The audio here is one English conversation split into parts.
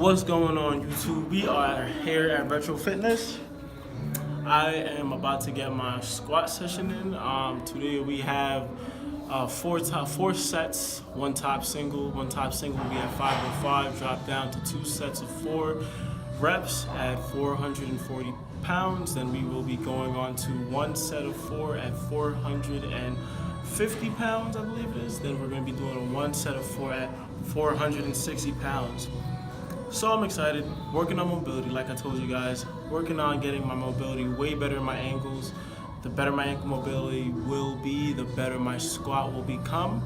What's going on, YouTube? We are here at Retro Fitness. I am about to get my squat session in. Today we have four sets, one top single. We have 505, drop down to 2 sets of 4 reps at 440 pounds. Then we will be going on to 1 set of 4 at 450 pounds, I believe it is. Then we're going to be doing 1 set of 4 at 460 pounds. So I'm excited, working on mobility, like I told you guys, working on getting my mobility way better in my ankles. The better my ankle mobility will be, the better my squat will become.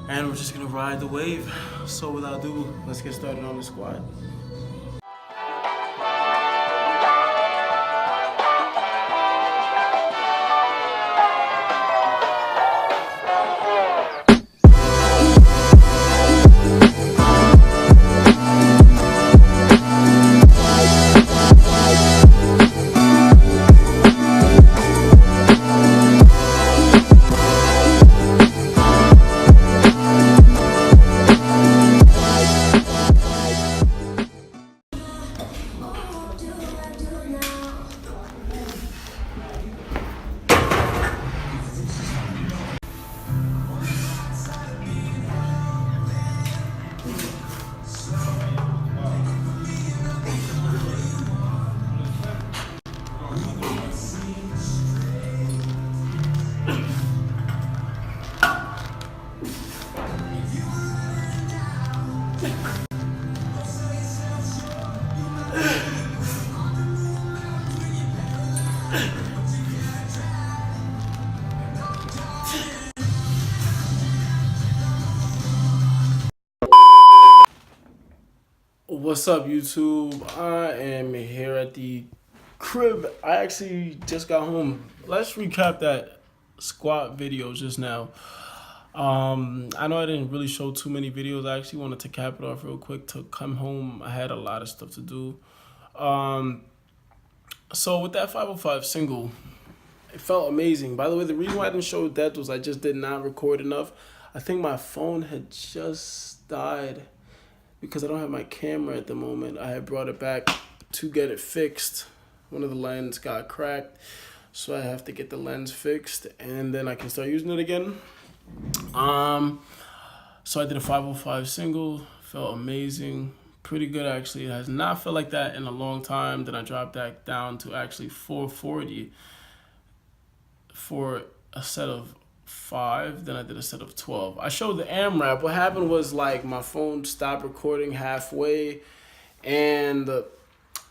And we're just gonna ride the wave. So without ado, let's get started on the squat. What's up, YouTube? I am here at the crib. I actually just got home. Let's recap that squat video just now. I know I didn't really show too many videos. I actually wanted to cap it off real quick to come home. I had a lot of stuff to do. So with that 505 single, it felt amazing. By the way, the reason why I didn't show that was I just did not record enough. I think my phone had just died because I don't have my camera at the moment. I had brought it back to get it fixed. One of the lens got cracked, so I have to get the lens fixed and then I can start using it again. So I did a 505 single, felt amazing, pretty good actually. It has not felt like that in a long time. Then I dropped that down to actually 440 for a set of 5, then I did a set of 12. I showed the AMRAP. What happened was like my phone stopped recording halfway and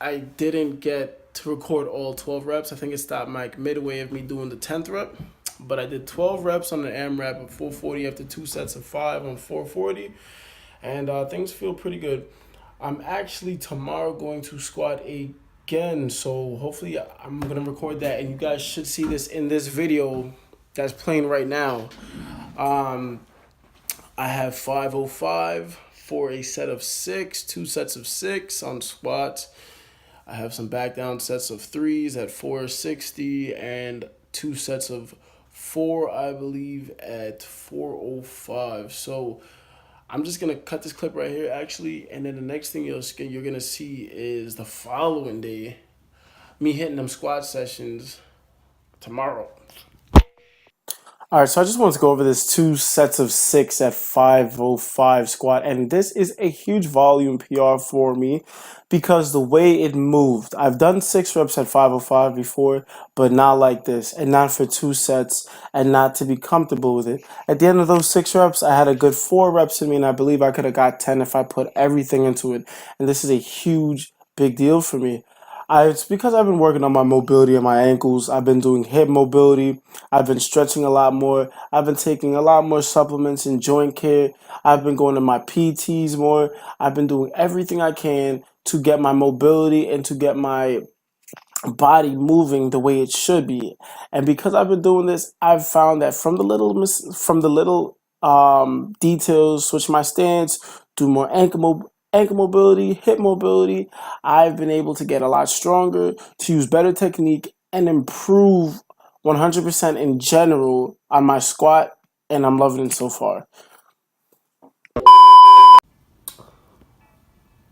I didn't get to record all 12 reps. I think it stopped like midway of me doing the 10th rep. But I did 12 reps on the AMRAP of 440 after 2 sets of 5 on 440. And things feel pretty good. I'm actually tomorrow going to squat again. So hopefully I'm going to record that. And you guys should see this in this video that's playing right now. I have 505 for a set of 6, 2 sets of 6 on squats. I have some back down sets of 3s at 460 and 2 sets of 4, I believe, at 405. So I'm just gonna cut this clip right here actually, and then the next thing you're gonna see is the following day, me hitting them squat sessions tomorrow. All right, so I just wanted to go over this 2 sets of 6 at 505 squat, and this is a huge volume PR for me because the way it moved. I've done 6 reps at 505 before, but not like this, and not for 2 sets, and not to be comfortable with it. At the end of those 6 reps, I had a good 4 reps in me, and I believe I could have got 10 if I put everything into it, and this is a huge, big deal for me. It's because I've been working on my mobility and my ankles. I've been doing hip mobility. I've been stretching a lot more. I've been taking a lot more supplements and joint care. I've been going to my PTs more. I've been doing everything I can to get my mobility and to get my body moving the way it should be. And because I've been doing this, I've found that from the little details, switch my stance, do more ankle mobility, hip mobility, I've been able to get a lot stronger, to use better technique, and improve 100% in general on my squat, and I'm loving it so far.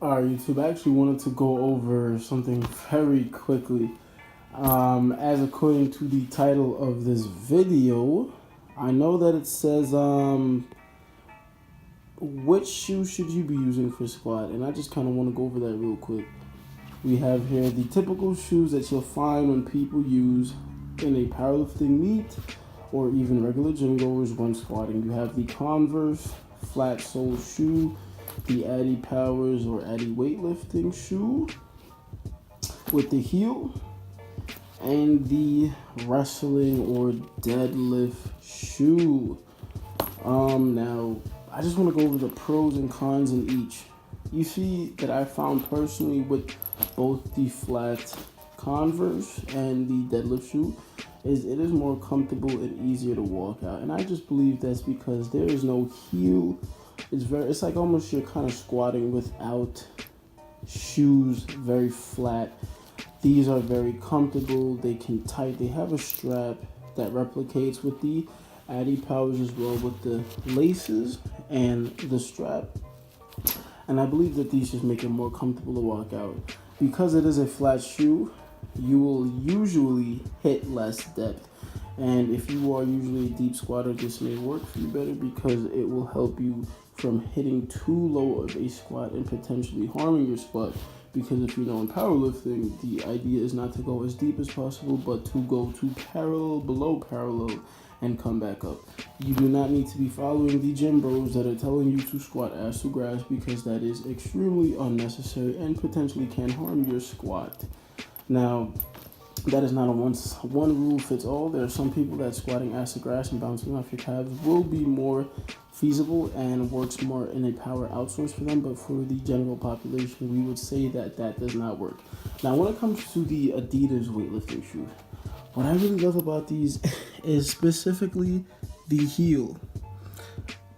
Alright, YouTube, I actually wanted to go over something very quickly. As according to the title of this video, I know that it says, which shoe should you be using for squat? And I just kind of want to go over that real quick. We have here the typical shoes that you'll find when people use in a powerlifting meet or even regular gym goers when squatting. You have the Converse flat sole shoe, the Adidas or Adi weightlifting shoe with the heel, and the wrestling or deadlift shoe. Now I just want to go over the pros and cons in each. You see that I found personally with both the flat Converse and the deadlift shoe is it is more comfortable and easier to walk out, and I just believe that's because there is no heel. It's like almost you're kind of squatting without shoes, very flat. These are very comfortable. They have a strap that replicates with the Addy Powers as well, with the laces and the strap. And I believe that these just make it more comfortable to walk out. Because it is a flat shoe, you will usually hit less depth. And if you are usually a deep squatter, this may work for you better because it will help you from hitting too low of a squat and potentially harming your squat. Because if you know in powerlifting, the idea is not to go as deep as possible, but to go to parallel, below parallel, and come back up. You do not need to be following the gym bros that are telling you to squat ass to grass, because that is extremely unnecessary and potentially can harm your squat. Now, that is not a one rule fits all. There are some people that squatting ass to grass and bouncing off your calves will be more feasible and works more in a power outsource for them, but for the general population, we would say that does not work. Now, when it comes to the Adidas weightlifting shoe, what I really love about these is specifically the heel.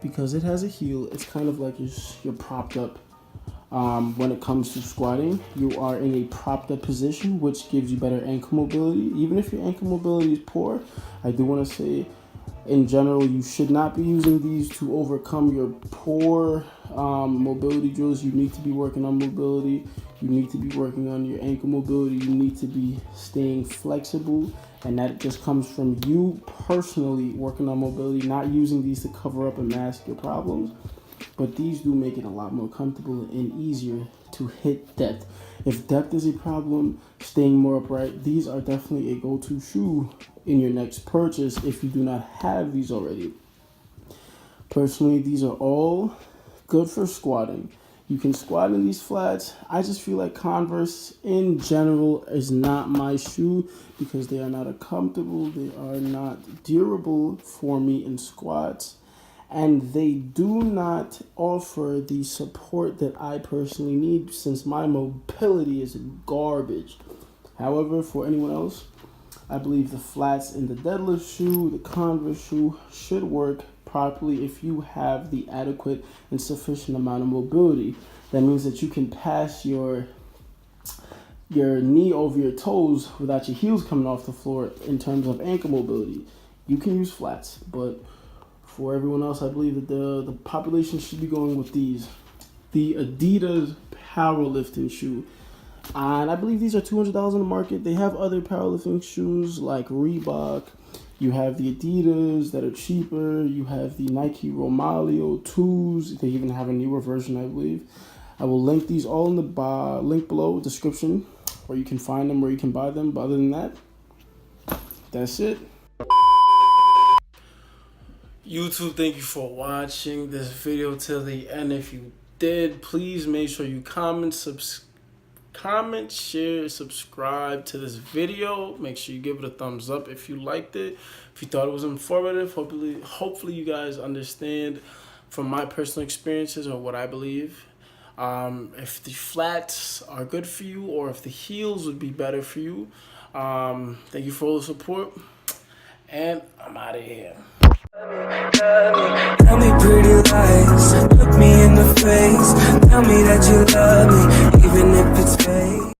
Because it has a heel, it's kind of like you're propped up. When it comes to squatting, you are in a propped up position, which gives you better ankle mobility. Even if your ankle mobility is poor, I do want to say, in general, you should not be using these to overcome your poor mobility drills. You need to be working on mobility. You need to be working on your ankle mobility. You need to be staying flexible. And that just comes from you personally working on mobility, not using these to cover up and mask your problems. But these do make it a lot more comfortable and easier to hit depth. If depth is a problem, staying more upright, these are definitely a go-to shoe in your next purchase if you do not have these already. Personally, these are all good for squatting. You can squat in these flats. I just feel like Converse in general is not my shoe because they are not comfortable, they are not durable for me in squats, and they do not offer the support that I personally need since my mobility is garbage. However, for anyone else, I believe the flats in the deadlift shoe, the Converse shoe should work properly if you have the adequate and sufficient amount of mobility. That means that you can pass your knee over your toes without your heels coming off the floor in terms of ankle mobility. You can use flats, but for everyone else, I believe that the population should be going with these. The Adidas powerlifting shoe. And I believe these are $200 in the market. They have other powerlifting shoes like Reebok. You have the Adidas that are cheaper. You have the Nike Romalio 2s. They even have a newer version, I believe. I will link these all in the link below, description, where you can find them, where you can buy them. But other than that, that's it. YouTube, thank you for watching this video till the end. If you did, please make sure you comment, share, subscribe to this video. Make sure you give it a thumbs up if you liked it. If you thought it was informative, hopefully you guys understand from my personal experiences or what I believe. If the flats are good for you or if the heels would be better for you. Thank you for all the support, and I'm out of here. Tell me pretty lies, look me in the face. Tell me that you love me, even if it's fake.